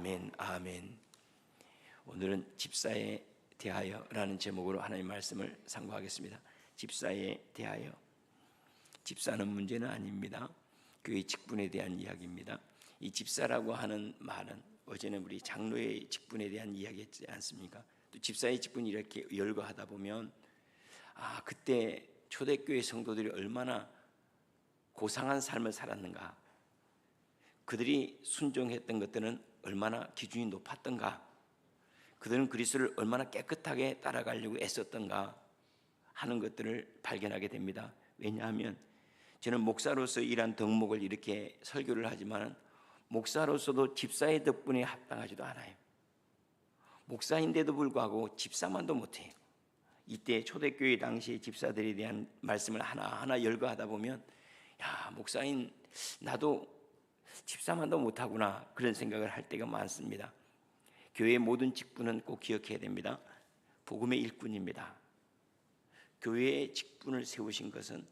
아멘, 아멘. 오늘은 집사에 대하여라는 제목으로 하나님의 말씀을 상고하겠습니다. 집사에 대하여. 집사는 문제는 아닙니다. 교회 직분에 대한 이야기입니다. 이 집사라고 하는 말은 어제는 우리 장로의 직분에 대한 이야기했지 않습니까? 또 집사의 직분이 이렇게 열거하다 보면 그때 초대교회 성도들이 얼마나 고상한 삶을 살았는가, 그들이 순종했던 것들은 얼마나 기준이 높았던가, 그들은 그리스도를 얼마나 깨끗하게 따라가려고 애썼던가 하는 것들을 발견하게 됩니다. 왜냐하면 저는 목사로서 일한 덕목을 이렇게 설교를 하지만 목사로서도 집사의 덕분에 합당하지도 않아요. 목사인데도 불구하고 집사만도 못해요. 이때 초대교회 당시 집사들에 대한 말씀을 하나하나 열거하다 보면 목사인 나도 집사만도 못하구나, 그런 생각을 할 때가 많습니다. 교회의 모든 직분은 꼭 기억해야 됩니다. 복음의 일꾼입니다. 교회의 직분을 세우신 것은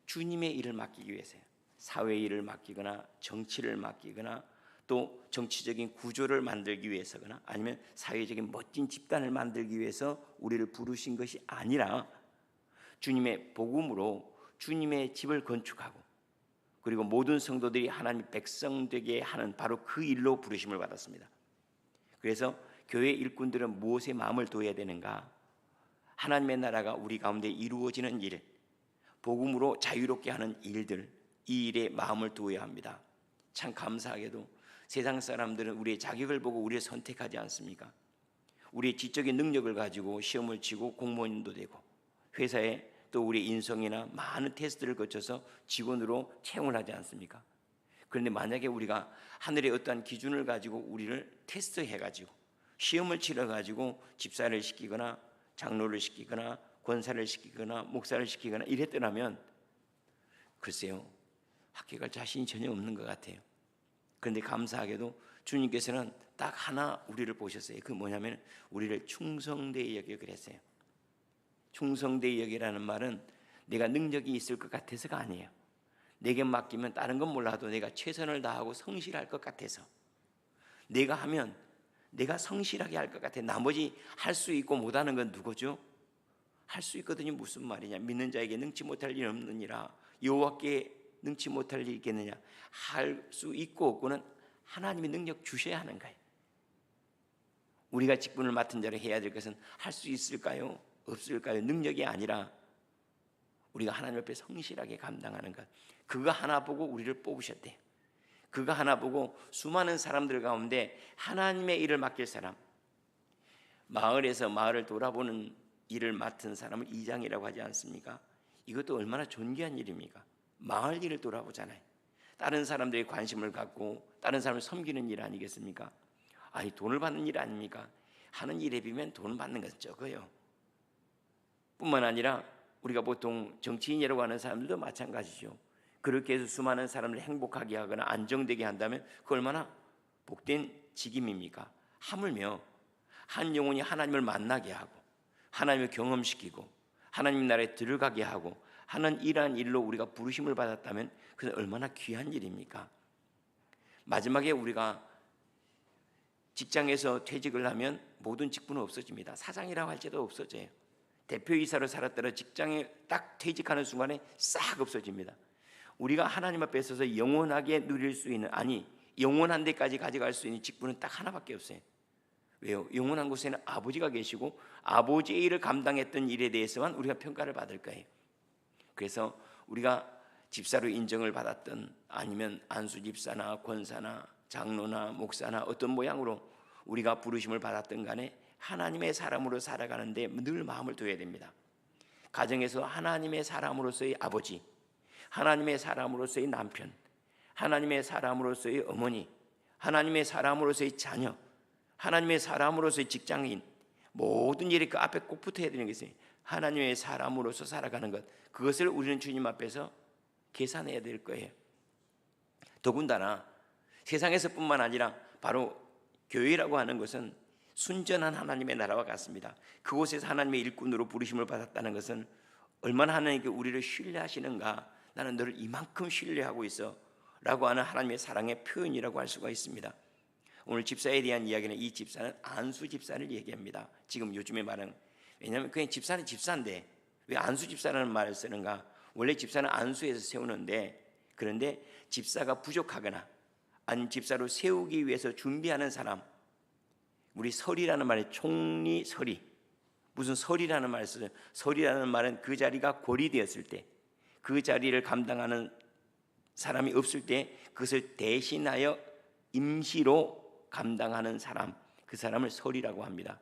주님의 일을 맡기기 위해서요. 사회 일을 맡기거나 정치를 맡기거나 또 정치적인 구조를 만들기 위해서거나 아니면 사회적인 멋진 집단을 만들기 위해서 우리를 부르신 것이 아니라 주님의 복음으로 주님의 집을 건축하고 그리고 모든 성도들이 하나님의 백성 되게 하는 바로 그 일로 부르심을 받았습니다. 그래서 교회 일꾼들은 무엇에 마음을 둬야 되는가? 하나님의 나라가 우리 가운데 이루어지는 일, 복음으로 자유롭게 하는 일들, 이 일에 마음을 두어야 합니다. 참 감사하게도 세상 사람들은 우리의 자격을 보고 우리를 선택하지 않습니까? 우리의 지적인 능력을 가지고 시험을 치고 공무원도 되고 회사에 또 우리의 인성이나 많은 테스트를 거쳐서 직원으로 채용을 하지 않습니까? 그런데 만약에 우리가 하늘의 어떠한 기준을 가지고 우리를 테스트해가지고 시험을 치러가지고 집사를 시키거나 장로를 시키거나 권사를 시키거나 목사를 시키거나 이랬더라면 글쎄요, 학교 갈 자신이 전혀 없는 것 같아요. 그런데 감사하게도 주님께서는 딱 하나 우리를 보셨어요. 그 뭐냐면 우리를 충성되이 여겨 그랬어요. 충성되이 여기라는 말은 내가 능력이 있을 것 같아서가 아니에요. 내게 맡기면 다른 건 몰라도 내가 최선을 다하고 성실할 것 같아서, 내가 하면 내가 성실하게 할 것 같아. 나머지 할 수 있고 못하는 건 누구죠? 할 수 있거든요. 무슨 말이냐? 믿는 자에게 능치 못할 일 없느니라. 여호와께 능치 못할 일이 있겠느냐? 할 수 있고 없고는 하나님의 능력 주셔야 하는 거예요. 우리가 직분을 맡은 자로 해야 될 것은 할 수 있을까요? 없을까요? 능력이 아니라 우리가 하나님 앞에 성실하게 감당하는 것, 그거 하나 보고 우리를 뽑으셨대요. 그거 하나 보고 수많은 사람들 가운데 하나님의 일을 맡길 사람, 마을에서 마을을 돌아보는 일을 맡은 사람을 이장이라고 하지 않습니까? 이것도 얼마나 존귀한 일입니까? 마을 일을 돌아보잖아요. 다른 사람들의 관심을 갖고 다른 사람을 섬기는 일 아니겠습니까? 아니, 돈을 받는 일 아닙니까? 하는 일에 비하면 돈을 받는 것은 적어요. 뿐만 아니라 우리가 보통 정치인이라고 하는 사람들도 마찬가지죠. 그렇게 해서 수많은 사람을 행복하게 하거나 안정되게 한다면 그 얼마나 복된 직임입니까? 하물며 한 영혼이 하나님을 만나게 하고 하나님을 경험시키고 하나님 나라에 들어가게 하고 하는 이러한 일로 우리가 부르심을 받았다면 그건 얼마나 귀한 일입니까? 마지막에 우리가 직장에서 퇴직을 하면 모든 직분은 없어집니다. 사장이라고 할지도 없어져요. 대표이사로 살았더라 직장에 딱 퇴직하는 순간에 싹 없어집니다. 우리가 하나님 앞에 서서 영원하게 누릴 수 있는, 아니 영원한 데까지 가져갈 수 있는 직분은 딱 하나밖에 없어요. 왜요? 영원한 곳에는 아버지가 계시고 아버지의 일을 감당했던 일에 대해서만 우리가 평가를 받을 거예요. 그래서 우리가 집사로 인정을 받았던 아니면 안수집사나 권사나 장로나 목사나 어떤 모양으로 우리가 부르심을 받았던 간에 하나님의 사람으로 살아가는데 늘 마음을 둬야 됩니다. 가정에서 하나님의 사람으로서의 아버지, 하나님의 사람으로서의 남편, 하나님의 사람으로서의 어머니, 하나님의 사람으로서의 자녀, 하나님의 사람으로서의 직장인, 모든 일이 그 앞에 꼭 붙어야 되는 것이에요. 하나님의 사람으로서 살아가는 것, 그것을 우리는 주님 앞에서 계산해야 될 거예요. 더군다나 세상에서뿐만 아니라 바로 교회라고 하는 것은 순전한 하나님의 나라와 같습니다. 그곳에서 하나님의 일꾼으로 부르심을 받았다는 것은 얼마나 하나님께 우리를 신뢰하시는가, 나는 너를 이만큼 신뢰하고 있어 라고 하는 하나님의 사랑의 표현이라고 할 수가 있습니다. 오늘 집사에 대한 이야기는 이 집사는 안수 집사를 얘기합니다. 지금 요즘에 말은 왜냐하면 그냥 집사는 집사인데 왜 안수 집사라는 말을 쓰는가? 원래 집사는 안수에서 세우는데 그런데 집사가 부족하거나 아니면 집사로 세우기 위해서 준비하는 사람 우리 설이라는 말에 총리 설이 무슨 설이라는 말을 쓰죠. 설이라는 말은 그 자리가 고리되었을 때 그 자리를 감당하는 사람이 없을 때 그것을 대신하여 임시로 감당하는 사람 그 사람을 설이라고 합니다.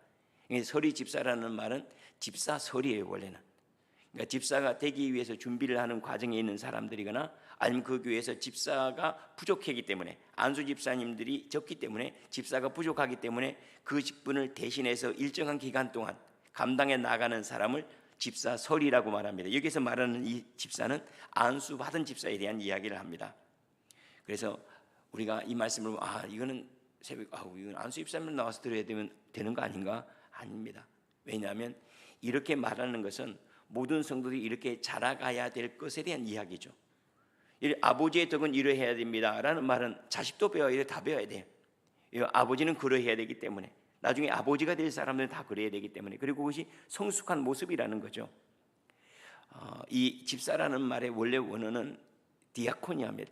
설이 집사라는 말은 집사 설이에요 원래는. 그러니까 집사가 되기 위해서 준비를 하는 과정에 있는 사람들이거나 아니면 그 교회에서 집사가 부족하기 때문에 안수 집사님들이 적기 때문에 집사가 부족하기 때문에 그 직분을 대신해서 일정한 기간 동안 감당해 나가는 사람을 집사 설이라고 말합니다. 여기서 말하는 이 집사는 안수 받은 집사에 대한 이야기를 합니다. 그래서 우리가 이 말씀을 이거는 새벽 이건 안수 집사님 나와서 들어야 되는 거 아닌가? 아닙니다. 왜냐하면 이렇게 말하는 것은 모든 성도들이 이렇게 자라가야 될 것에 대한 이야기죠. 아버지의 덕은 이러해야 됩니다라는 말은 자식도 배워야 돼, 다 배워야 돼요. 아버지는 그러해야 되기 때문에 나중에 아버지가 될 사람들은 다 그래야 되기 때문에 그리고 그것이 성숙한 모습이라는 거죠. 이 집사라는 말의 원래 원어는 디아코니아입니다.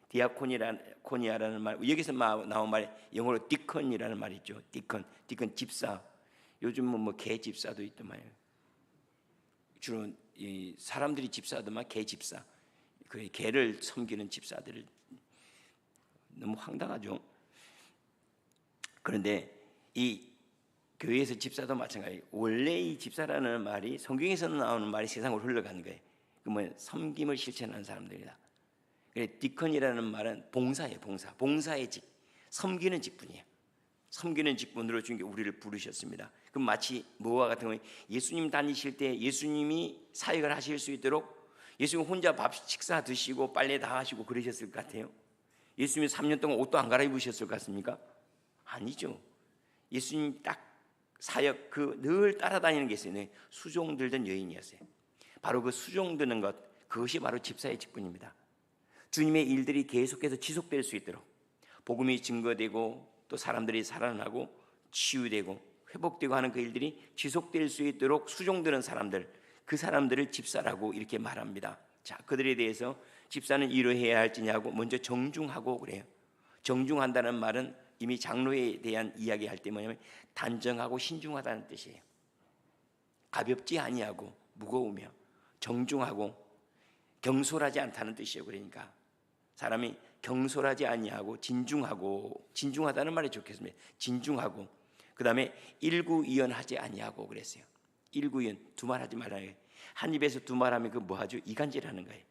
디아코니아라는 말 여기서 나온 말 영어로 디컨이라는 말이죠. 디컨 집사. 요즘은 뭐 개 집사도 있더만요. 주로 이 사람들이 집사하더만 개 집사. 그 개를 섬기는 집사들을 너무 황당하죠. 그런데 이 교회에서 집사도 마찬가지예요. 원래 이 집사라는 말이 성경에서 나오는 말이 세상으로 흘러가는 거예요. 그러면 섬김을 실천하는 사람들이다. 그래서 디컨이라는 말은 봉사예요. 봉사의 직, 섬기는 직분이에요. 섬기는 직분으로 주님께 우리를 부르셨습니다. 그럼 마치 뭐와 같은 거예요? 예수님 다니실 때 예수님이 사역을 하실 수 있도록 예수님 혼자 밥 식사 드시고 빨래 다 하시고 그러셨을 것 같아요. 예수님이 3년 동안 옷도 안 갈아입으셨을 것 같습니까? 아니죠. 예수님 딱 사역 늘 따라다니는 게 있어요. 수종 들던 여인이었어요. 바로 그 수종 드는 것 그것이 바로 집사의 직분입니다. 주님의 일들이 계속해서 지속될 수 있도록 복음이 증거되고 또 사람들이 살아나고 치유되고 회복되고 하는 그 일들이 지속될 수 있도록 수종드는 사람들 그 사람들을 집사라고 이렇게 말합니다. 자, 그들에 대해서 집사는 이러해야 할지냐고 먼저 정중하고 그래요. 정중한다는 말은 이미 장로에 대한 이야기할 때 뭐냐면 단정하고 신중하다는 뜻이에요. 가볍지 아니하고 무거우며 정중하고 경솔하지 않다는 뜻이에요. 그러니까 사람이 경솔하지 아니하고 진중하다는 말이 좋겠습니다. 진중하고 그 다음에 일구이연하지 아니하고 그랬어요. 일구이연 두말하지 말아요. 한 입에서 두말하면 그 뭐하죠? 이간질하는 거예요.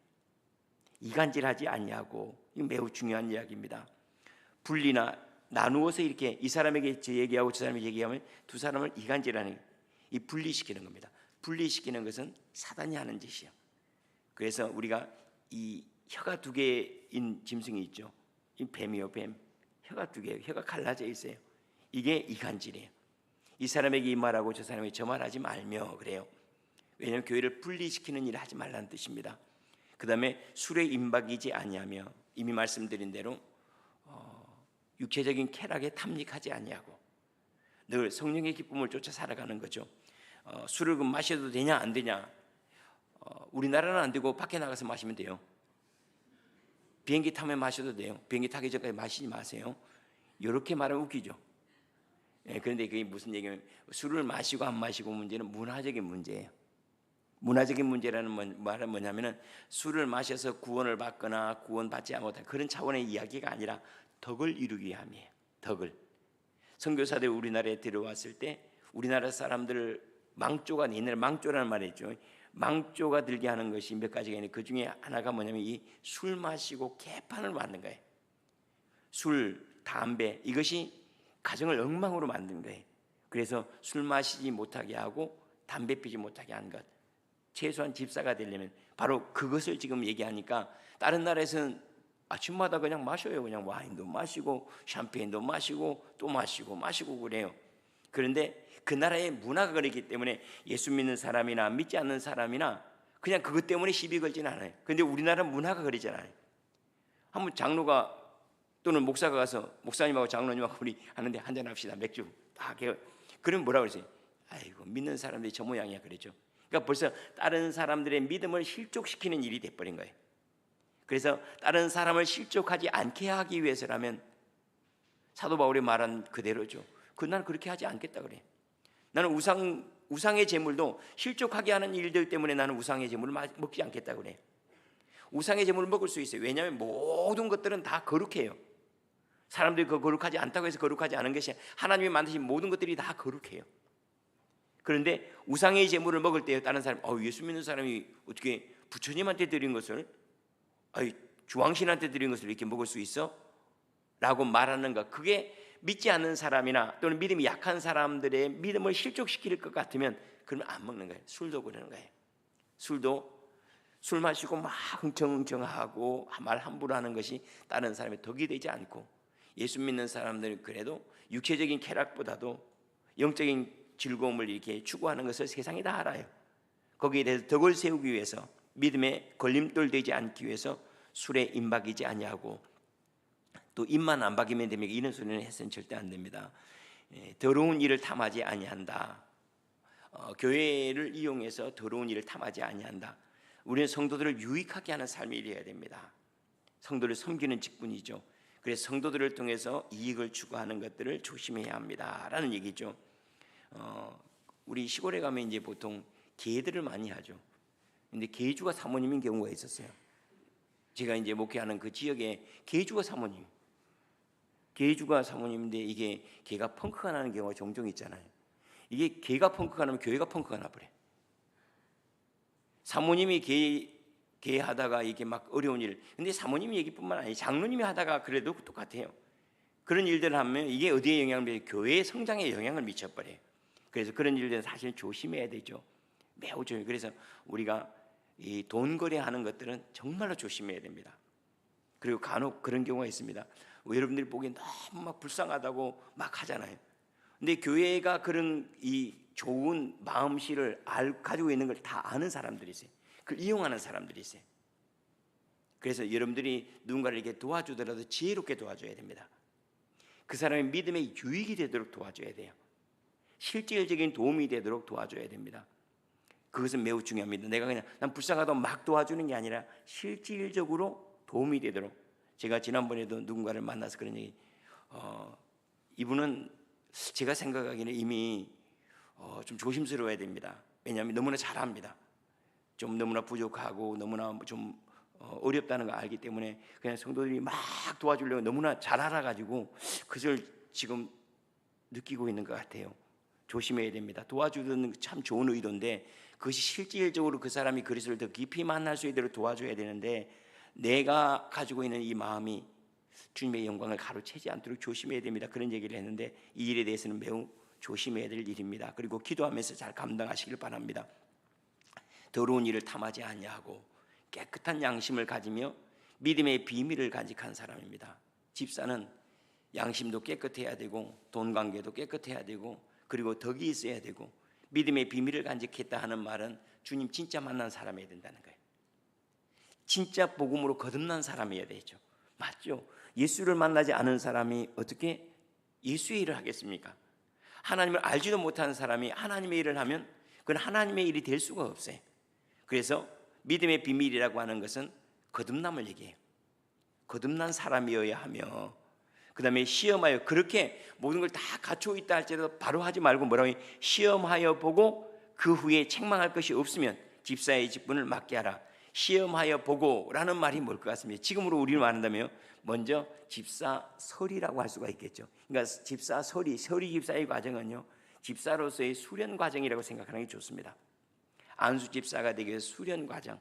이간질하지 아니하고 이거 매우 중요한 이야기입니다. 분리나 나누어서 이렇게 이 사람에게 얘기하고 저 사람에게 얘기하면 두 사람을 이간질하는 이 분리시키는 겁니다. 분리시키는 것은 사단이 하는 짓이에요. 그래서 우리가 이 혀가 두 개인 짐승이 있죠. 이 뱀이요, 뱀. 혀가 두 개예요. 혀가 갈라져 있어요. 이게 이간질이에요. 이 사람에게 이 말하고 저 사람에게 저 말하지 말며 그래요. 왜냐하면 교회를 분리시키는 일을 하지 말라는 뜻입니다. 그 다음에 술에 임박이지 아니하며 이미 말씀드린 대로 육체적인 쾌락에 탐닉하지 아니하고 늘 성령의 기쁨을 쫓아 살아가는 거죠. 술을 마셔도 되냐 안 되냐? 우리나라는 안 되고 밖에 나가서 마시면 돼요. 비행기 타면 마셔도 돼요. 비행기 타기 전까지 마시지 마세요. 이렇게 말하면 웃기죠. 그런데 그게 무슨 얘기냐면 술을 마시고 안 마시고 문제는 문화적인 문제예요. 문화적인 문제라는 말은 뭐냐면은 술을 마셔서 구원을 받거나 구원받지 못한 그런 차원의 이야기가 아니라 덕을 이루기 위함이에요. 덕을. 선교사들이 우리나라에 들어왔을 때 우리나라 사람들을 망조가 옛날에 망조라는 말이 있죠. 망조가 들게 하는 것이 몇 가지가 있는데 그 중에 하나가 뭐냐면 이 술 마시고 개판을 만든 거예요. 술, 담배 이것이 가정을 엉망으로 만든 거예요. 그래서 술 마시지 못하게 하고 담배 피지 못하게 하는 것. 최소한 집사가 되려면 바로 그것을 지금 얘기하니까 다른 나라에서는 아침마다 그냥 마셔요. 그냥 와인도 마시고 샴페인도 마시고 또 마시고 그래요. 그런데 그 나라의 문화가 그렇기 때문에 예수 믿는 사람이나 믿지 않는 사람이나 그냥 그것 때문에 시비 걸지는 않아요. 그런데 우리나라 문화가 그러잖아요. 한번 장로가 또는 목사가 가서 목사님하고 장로님하고 우리 하는데 한잔 합시다. 맥주 딱 그러면 뭐라고 그러지? 아이고 믿는 사람들이 저 모양이야 그랬죠. 그러니까 벌써 다른 사람들의 믿음을 실족시키는 일이 돼버린 거예요. 그래서 다른 사람을 실족하지 않게 하기 위해서라면 사도 바울이 말한 그대로죠. 나는 그렇게 하지 않겠다 그래. 나는 우상의 제물도 실족하게 하는 일들 때문에 나는 우상의 제물을 먹지 않겠다 그래. 우상의 제물을 먹을 수 있어요. 왜냐하면 모든 것들은 다 거룩해요. 사람들이 그 거룩하지 않다고 해서 거룩하지 않은 것이 하나님이 만드신 모든 것들이 다 거룩해요. 그런데 우상의 제물을 먹을 때 다른 사람, 예수 믿는 사람이 어떻게 부처님한테 드린 것을 주왕신한테 드린 것을 이렇게 먹을 수 있어? 라고 말하는 것, 그게 믿지 않는 사람이나 또는 믿음이 약한 사람들의 믿음을 실족시킬 것 같으면 그러면 안 먹는 거예요. 술도 그러는 거예요. 술 마시고 막 흥청흥청하고 말 함부로 하는 것이 다른 사람의 덕이 되지 않고, 예수 믿는 사람들은 그래도 육체적인 쾌락보다도 영적인 즐거움을 이렇게 추구하는 것을 세상이 다 알아요. 거기에 대해서 덕을 세우기 위해서, 믿음에 걸림돌 되지 않기 위해서 술에 임박이지 아니하고, 또 입만 안 박이면 됩니까? 이런 소리는 해서는 절대 안 됩니다. 더러운 일을 탐하지 아니한다. 교회를 이용해서 더러운 일을 탐하지 아니한다. 우리는 성도들을 유익하게 하는 삶이 되어야 됩니다. 성도를 섬기는 직분이죠. 그래서 성도들을 통해서 이익을 추구하는 것들을 조심해야 합니다라는 얘기죠. 우리 시골에 가면 이제 보통 개들을 많이 하죠. 근데 개주가 사모님인 경우가 있었어요. 제가 이제 목회하는 그 지역에 개주가 사모님인데 이게 개가 펑크가 나는 경우가 종종 있잖아요. 이게 개가 펑크가 나면 교회가 펑크가 나버려. 사모님이 개 하다가 이게 막 어려운 일, 근데 사모님이 얘기뿐만 아니라 장로님이 하다가 그래도 똑같아요. 그런 일들을 하면 이게 어디에 영향을 미쳐요? 교회의 성장에 영향을 미쳐버려요. 그래서 그런 일들은 사실 조심해야 되죠. 매우 조심. 그래서 우리가 이 돈 거래하는 것들은 정말로 조심해야 됩니다. 그리고 간혹 그런 경우가 있습니다. 여러분들이 보기엔 너무 막 불쌍하다고 막 하잖아요. 근데 교회가 그런 이 좋은 마음씨를 가지고 있는 걸 다 아는 사람들이 있어요. 그걸 이용하는 사람들이 있어요. 그래서 여러분들이 누군가를 이렇게 도와주더라도 지혜롭게 도와줘야 됩니다. 그 사람의 믿음에 유익이 되도록 도와줘야 돼요. 실질적인 도움이 되도록 도와줘야 됩니다. 그것은 매우 중요합니다. 내가 그냥 난 불쌍하다고 막 도와주는 게 아니라 실질적으로 도움이 되도록. 제가 지난번에도 누군가를 만나서 그런 얘기, 이분은 제가 생각하기에는 이미 좀 조심스러워야 됩니다. 왜냐하면 너무나 잘합니다. 좀 너무나 부족하고 너무나 좀 어렵다는 걸 알기 때문에 그냥 성도들이 막 도와주려고 너무나 잘 알아가지고 그걸 지금 느끼고 있는 것 같아요. 조심해야 됩니다. 도와주는 참 좋은 의도인데 그것이 실질적으로 그 사람이 그리스도를 더 깊이 만날 수 있도록 도와줘야 되는데, 내가 가지고 있는 이 마음이 주님의 영광을 가로채지 않도록 조심해야 됩니다. 그런 얘기를 했는데 이 일에 대해서는 매우 조심해야 될 일입니다. 그리고 기도하면서 잘 감당하시길 바랍니다. 더러운 일을 탐하지 아니하고 깨끗한 양심을 가지며 믿음의 비밀을 간직한 사람입니다. 집사는 양심도 깨끗해야 되고 돈 관계도 깨끗해야 되고 그리고 덕이 있어야 되고 믿음의 비밀을 간직했다 하는 말은 주님 진짜 만난 사람이어야 된다는 거예요. 진짜 복음으로 거듭난 사람이어야 되죠. 맞죠? 예수를 만나지 않은 사람이 어떻게 예수의 일을 하겠습니까? 하나님을 알지도 못하는 사람이 하나님의 일을 하면 그건 하나님의 일이 될 수가 없어요. 그래서 믿음의 비밀이라고 하는 것은 거듭남을 얘기해요. 거듭난 사람이어야 하며, 그 다음에 시험하여, 그렇게 모든 걸 다 갖추고 있다 할지라도 바로 하지 말고 뭐라고 해요? 시험하여 보고 그 후에 책망할 것이 없으면 집사의 직분을 맡게 하라. 시험하여 보고라는 말이 뭘 것 같습니다. 지금으로 우리를 말한다면 먼저 집사설이라고 할 수가 있겠죠. 그러니까 집사설이, 설이 집사의 과정은요, 집사로서의 수련 과정이라고 생각하는 게 좋습니다. 안수 집사가 되기 위해서 수련 과정,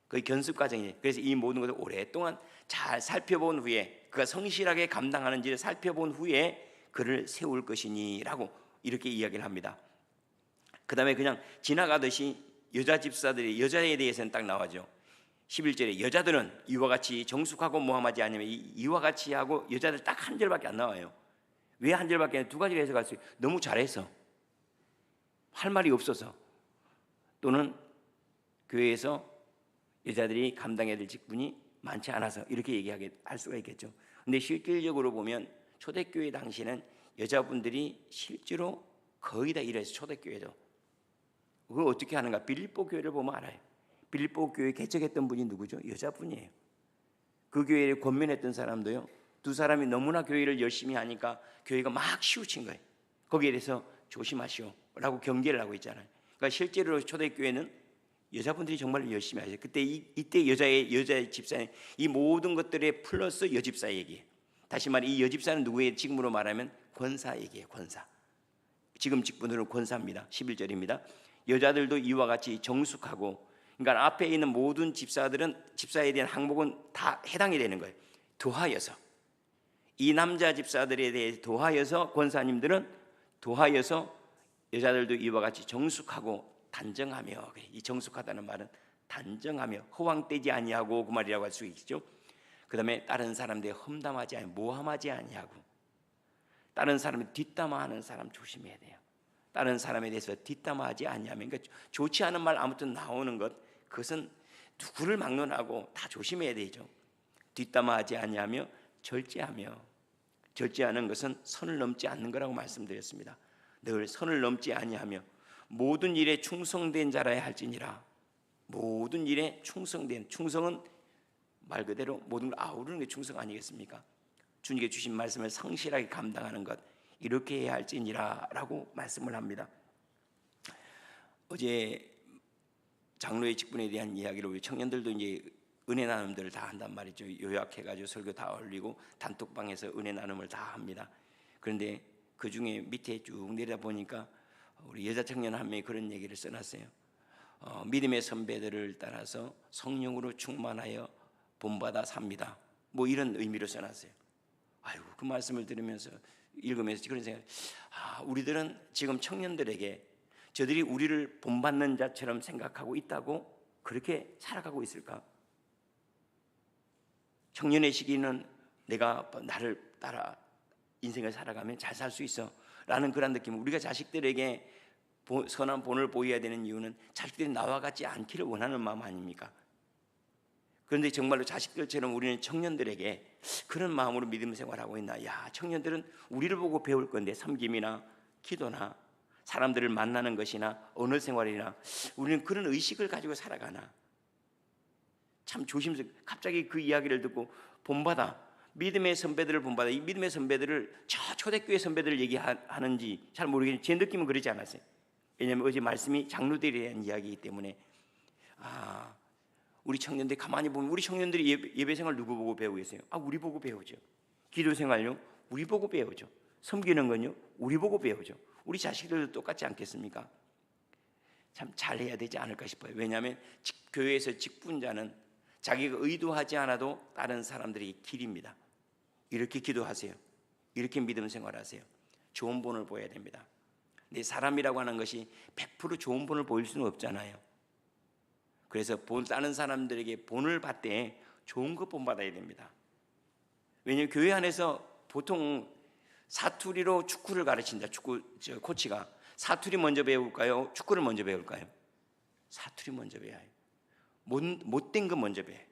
거의 견습 과정이에요. 그래서 이 모든 것을 오랫동안 잘 살펴본 후에, 그가 성실하게 감당하는지를 살펴본 후에 그를 세울 것이니라고 이렇게 이야기를 합니다. 그 다음에 그냥 지나가듯이 여자 집사들이, 여자에 대해서는 딱 나와죠. 11절에 여자들은 이와 같이 정숙하고 모함하지 않으면, 이와 같이 하고 여자들 딱 한 절밖에 안 나와요. 왜 한 절밖에 아니라 두 가지가 해석할 수 있어요. 너무 잘해서, 할 말이 없어서, 또는 교회에서 여자들이 감당해야 될 직분이 많지 않아서, 이렇게 얘기하게 할 수가 있겠죠. 근데 실질적으로 보면 초대교회 당시에는 여자분들이 실제로 거의 다 일해서 초대교회도 그걸 어떻게 하는가? 빌립보 교회를 보면 알아요. 빌립보 교회 개척했던 분이 누구죠? 여자분이에요. 그 교회를 권면했던 사람도요, 두 사람이 너무나 교회를 열심히 하니까 교회가 막 치우친 거예요. 거기에 대해서 조심하시오라고 경계를 하고 있잖아요. 그러니까 실제로 초대교회는 여자분들이 정말 열심히 하세요. 그때 이때 여자의 집사는 이 모든 것들의 플러스 여집사 얘기예요. 다시 말해 이 여집사는 누구예요? 지금으로 말하면 권사 얘기예요. 권사. 지금 직분으로는 권사입니다. 11절입니다. 여자들도 이와 같이 정숙하고, 그러니까 앞에 있는 모든 집사에 대한 항목은 다 해당이 되는 거예요. 도하여서 이 남자 집사들에 대해 도하여서 권사님들은 도하여서 여자들도 이와 같이 정숙하고 단정하며, 이 정숙하다는 말은 단정하며 허황되지 아니하고 그 말이라고 할 수 있죠. 그 다음에 다른 사람들이 험담하지 아니하고 모함하지 아니하고, 다른 사람이 뒷담화하는 사람 조심해야 돼요. 다른 사람에 대해서 뒷담화하지 아니하면, 그러니까 좋지 않은 말 아무튼 나오는 것, 그것은 누구를 막론하고 다 조심해야 되죠. 뒷담화하지 아니하며 절제하는 것은 선을 넘지 않는 거라고 말씀드렸습니다. 늘 선을 넘지 아니하며 모든 일에 충성된 자라야 할지니라. 모든 일에 충성은 말 그대로 모든 걸 아우르는 게 충성 아니겠습니까? 주님께 주신 말씀을 성실하게 감당하는 것, 이렇게 해야 할지니라 라고 말씀을 합니다. 어제 장로의 직분에 대한 이야기를 우리 청년들도 이제 은혜 나눔들을 다 한단 말이죠. 요약해가지고 설교 다 올리고 단톡방에서 은혜 나눔을 다 합니다. 그런데 그 중에 밑에 쭉 내려다 보니까 우리 여자 청년 한 명이 그런 얘기를 써놨어요. 믿음의 선배들을 따라서 성령으로 충만하여 본받아 삽니다. 뭐 이런 의미로 써놨어요. 아이고, 그 말씀을 들으면서 읽으면서 그런 생각. 우리들은 지금 청년들에게 저들이 우리를 본받는 자처럼 생각하고 있다고 그렇게 살아가고 있을까? 청년의 시기는 내가 나를 따라 인생을 살아가면 잘 살 수 있어 라는 그런 느낌. 우리가 자식들에게 선한 본을 보여야 되는 이유는 자식들이 나와 같지 않기를 원하는 마음 아닙니까? 그런데 정말로 자식들처럼 우리는 청년들에게 그런 마음으로 믿음 생활하고 있나? 야, 청년들은 우리를 보고 배울 건데, 섬김이나 기도나 사람들을 만나는 것이나 언어 생활이나 우리는 그런 의식을 가지고 살아가나? 참 조심스럽게 갑자기 그 이야기를 듣고 본받아, 믿음의 선배들을 본받아, 이 믿음의 선배들을 저 초대교회 선배들을 얘기하는지 잘 모르겠는데 제 느낌은 그러지 않았어요. 왜냐하면 어제 말씀이 장로들에 대한 이야기이기 때문에. 우리 청년들 가만히 보면 우리 청년들이 예배생활 누구 보고 배우고 계세요? 우리 보고 배우죠. 기도생활요? 우리 보고 배우죠. 섬기는 건요? 우리 보고 배우죠. 우리 자식들도 똑같지 않겠습니까? 참 잘해야 되지 않을까 싶어요. 왜냐하면 교회에서 직분자는 자기가 의도하지 않아도 다른 사람들이 길입니다. 이렇게 기도하세요. 이렇게 믿음 생활하세요. 좋은 본을 보여야 됩니다. 근데 사람이라고 하는 것이 100% 좋은 본을 보일 수는 없잖아요. 그래서 다른 사람들에게 본을 받되 좋은 것 본받아야 됩니다. 왜냐하면 교회 안에서 보통 사투리로 축구를 가르친다. 코치가 사투리 먼저 배울까요? 축구를 먼저 배울까요? 사투리 먼저 배워야 해요. 못된 거 먼저 배워요.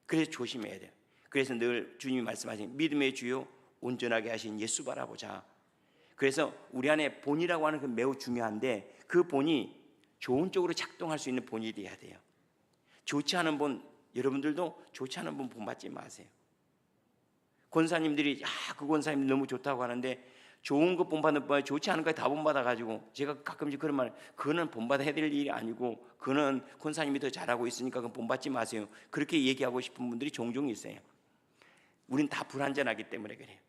그래서 조심해야 돼요. 그래서 늘 주님이 말씀하신 믿음의 주요 온전하게 하신 예수 바라보자. 그래서 우리 안에 본이라고 하는 건 매우 중요한데, 그 본이 좋은 쪽으로 작동할 수 있는 본이 돼야 돼요. 좋지 않은 본, 여러분들도 좋지 않은 본 본받지 마세요. 권사님들이 그 권사님 너무 좋다고 하는데 좋은 거 본받는 거, 좋지 않은 거 다 본받아가지고, 제가 가끔씩 그런 말, 그거는 본받아야 될 일이 아니고 그거는 권사님이 더 잘하고 있으니까 그건 본받지 마세요. 그렇게 얘기하고 싶은 분들이 종종 있어요. 우린 다 불완전하기 때문에 그래요.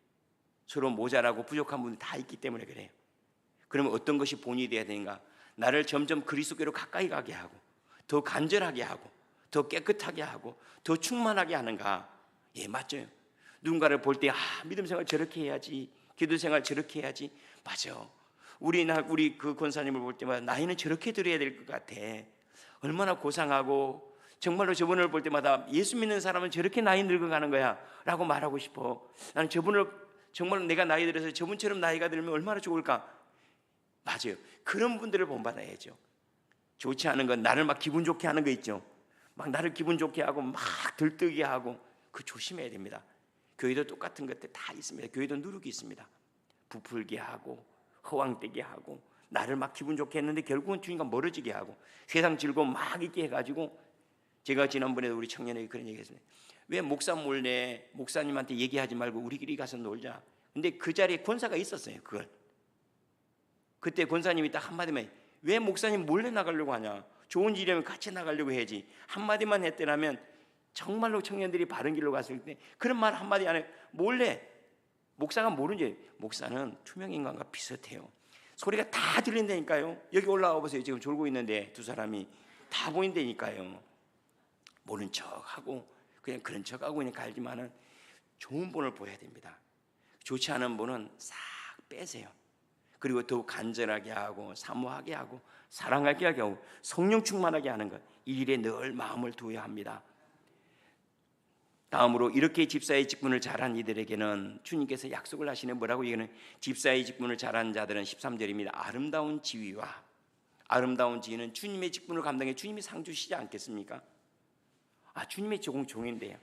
서로 모자라고 부족한 분들이 다 있기 때문에 그래요. 그러면 어떤 것이 본이 돼야 되는가? 나를 점점 그리스도께로 가까이 가게 하고, 더 간절하게 하고, 더 깨끗하게 하고, 더 충만하게 하는가? 예, 맞죠. 누군가를 볼 때 믿음 생활 저렇게 해야지, 기도 생활 저렇게 해야지. 맞아. 우리 그 권사님을 볼 때마다 나이는 저렇게 들어야 될 것 같아. 얼마나 고상하고, 정말로 저분을 볼 때마다 예수 믿는 사람은 저렇게 나이 늙어가는 거야 라고 말하고 싶어. 나는 저분을 정말로 내가 나이 들어서 저분처럼 나이가 들면 얼마나 좋을까. 맞아요. 그런 분들을 본받아야죠. 좋지 않은 건 나를 막 기분 좋게 하는 거 있죠. 막 나를 기분 좋게 하고 막 들뜨게 하고, 그 조심해야 됩니다. 교회도 똑같은 것들 다 있습니다. 교회도 누룩이 있습니다. 부풀게 하고 허황되게 하고 나를 막 기분 좋게 했는데 결국은 주님과 멀어지게 하고 세상 즐거움 막 있게 해가지고, 제가 지난번에 우리 청년에게 그런 얘기했습니다. 왜 목사 몰래 목사님한테 얘기하지 말고 우리끼리 가서 놀자. 근데 그 자리에 권사가 있었어요. 그때 권사님이 딱 한마디만, 왜 목사님 몰래 나가려고 하냐, 좋은 일이면 같이 나가려고 해야지, 한마디만 했더라면 정말로 청년들이 바른 길로 갔을 때 그런 말 한마디 안에 몰래, 목사가 모르지, 목사는 투명인간과 비슷해요. 소리가 다 들린다니까요. 여기 올라와 보세요. 지금 졸고 있는데 두 사람이 다 보인다니까요. 모른 척하고 그냥 그런 척하고 그냥 갈지만은 좋은 본을 보여야 됩니다. 좋지 않은 본은 싹 빼세요. 그리고 더욱 간절하게 하고 사모하게 하고 사랑하게 하고 성령 충만하게 하는 것, 이 일에 늘 마음을 두어야 합니다. 다음으로 이렇게 집사의 직분을 잘한 이들에게는 주님께서 약속을 하시는, 뭐라고? 이거는 집사의 직분을 잘한 자들은 13절입니다. 아름다운 지위와, 아름다운 지위는 주님의 직분을 감당해 주님이 상 주시지 않겠습니까? 주님의 종인데요.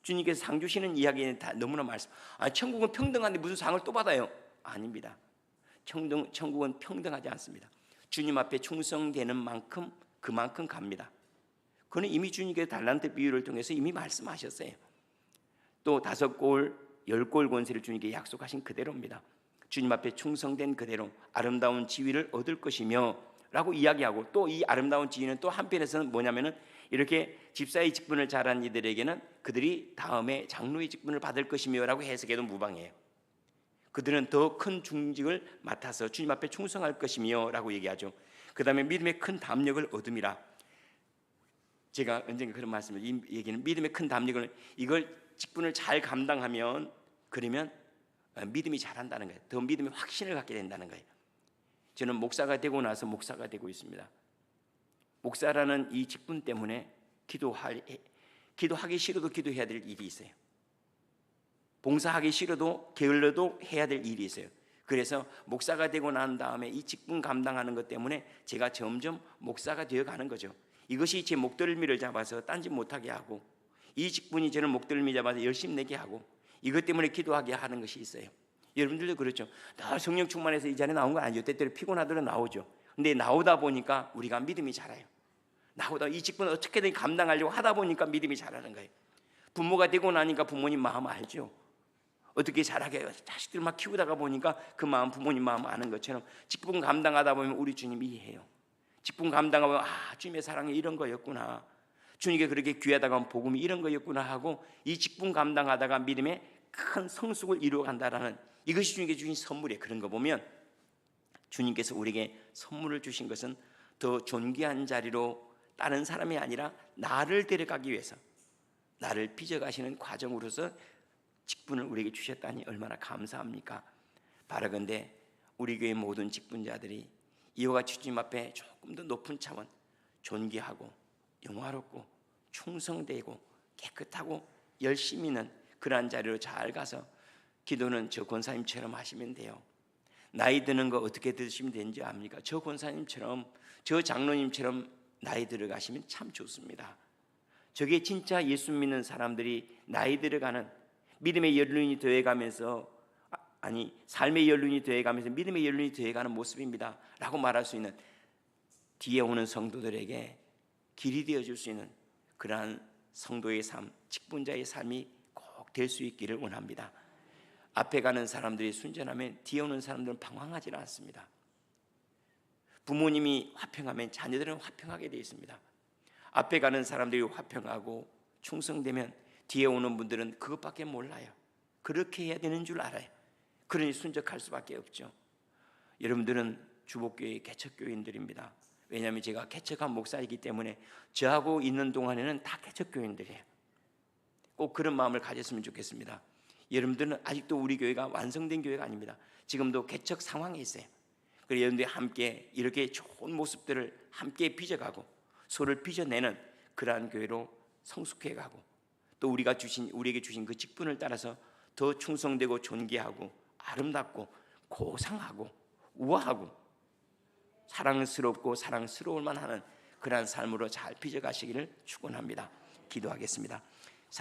주님께서 상 주시는 이야기는 다 너무나 말씀. 천국은 평등한데 무슨 상을 또 받아요? 아닙니다. 천국은 평등하지 않습니다. 주님 앞에 충성되는 만큼 그만큼 갑니다. 그는 이미 주님께서 달란트 비유를 통해서 이미 말씀하셨어요. 또 5골 10골 권세를 주님께 약속하신 그대로입니다. 주님 앞에 충성된 그대로 아름다운 지위를 얻을 것이며 라고 이야기하고, 또 이 아름다운 지위는 또 한편에서는 뭐냐면은, 이렇게 집사의 직분을 잘한 이들에게는 그들이 다음에 장로의 직분을 받을 것이며 라고 해석해도 무방해요. 그들은 더 큰 중직을 맡아서 주님 앞에 충성할 것이며 라고 얘기하죠. 그 다음에 믿음의 큰 담력을 얻음이라. 제가 언젠가 그런 말씀을, 이 얘기는 믿음의 큰 담력을, 이걸 직분을 잘 감당하면, 그러면 믿음이 잘한다는 거예요. 더 믿음의 확신을 갖게 된다는 거예요. 저는 목사가 되고 나서 목사가 되고 있습니다. 목사라는 이 직분 때문에 기도하기 싫어도 기도해야 될 일이 있어요. 봉사하기 싫어도 게을러도 해야 될 일이 있어요. 그래서 목사가 되고 난 다음에 이 직분 감당하는 것 때문에 제가 점점 목사가 되어가는 거죠. 이것이 제 목덜미를 잡아서 딴짓 못하게 하고, 이 직분이 저는 목덜미 잡아서 열심 내게 하고, 이것 때문에 기도하게 하는 것이 있어요. 여러분들도 그렇죠. 늘 성령 충만해서 이 자리에 나온 건 아니죠. 때때로 피곤하더라도 나오죠. 근데 나오다 보니까 우리가 믿음이 자라요. 나오다 이 직분을 어떻게든 감당하려고 하다 보니까 믿음이 자라는 거예요. 부모가 되고 나니까 부모님 마음 알죠. 어떻게 잘하게 해요. 자식들 막 키우다가 보니까 그 마음, 부모님 마음 아는 것처럼 직분 감당하다 보면 우리 주님 이해해요. 직분 감당하면 주님의 사랑이 이런 거였구나, 주님께 그렇게 귀하다가 복음이 이런 거였구나 하고, 이 직분 감당하다가 믿음의 큰 성숙을 이루어간다라는, 이것이 주님께 주신 선물이에요. 그런 거 보면 주님께서 우리에게 선물을 주신 것은 더 존귀한 자리로 다른 사람이 아니라 나를 데려가기 위해서, 나를 빚어가시는 과정으로서 직분을 우리에게 주셨다니 얼마나 감사합니까? 바라건대 우리 교회 모든 직분자들이 이와 같이 주님 앞에 조금 더 높은 차원, 존귀하고 영화롭고 충성되고 깨끗하고 열심히 있는 그러한 자리로 잘 가서, 기도는 저 권사님처럼 하시면 돼요. 나이 드는 거 어떻게 드시면 되는지 압니까? 저 권사님처럼, 저 장로님처럼 나이 들어가시면 참 좋습니다. 저게 진짜 예수 믿는 사람들이 나이 들어가는, 믿음의 연륜이 더해가면서, 삶의 연륜이 더해가면서 믿음의 연륜이 더해가는 모습입니다 라고 말할 수 있는, 뒤에 오는 성도들에게 길이 되어줄 수 있는 그러한 성도의 삶, 직분자의 삶이 꼭 될 수 있기를 원합니다. 앞에 가는 사람들이 순전하면 뒤에 오는 사람들은 방황하지 않습니다. 부모님이 화평하면 자녀들은 화평하게 되어 있습니다. 앞에 가는 사람들이 화평하고 충성되면 뒤에 오는 분들은 그것밖에 몰라요. 그렇게 해야 되는 줄 알아요. 그러니 순적할 수밖에 없죠. 여러분들은 주복교회 개척교인들입니다. 왜냐하면 제가 개척한 목사이기 때문에 저하고 있는 동안에는 다 개척교인들이에요. 꼭 그런 마음을 가졌으면 좋겠습니다. 여러분들은 아직도 우리 교회가 완성된 교회가 아닙니다. 지금도 개척 상황에 있어요. 그래서 여러분들이 함께 이렇게 좋은 모습들을 함께 빚어가고 서로를 빚어내는 그러한 교회로 성숙해가고, 또 우리에게 주신 그 직분을 따라서 더 충성되고 존귀하고 아름답고 고상하고 우아하고 사랑스럽고 사랑스러울 만하는 그러한 삶으로 잘 빚어가시기를 축원합니다. 기도하겠습니다.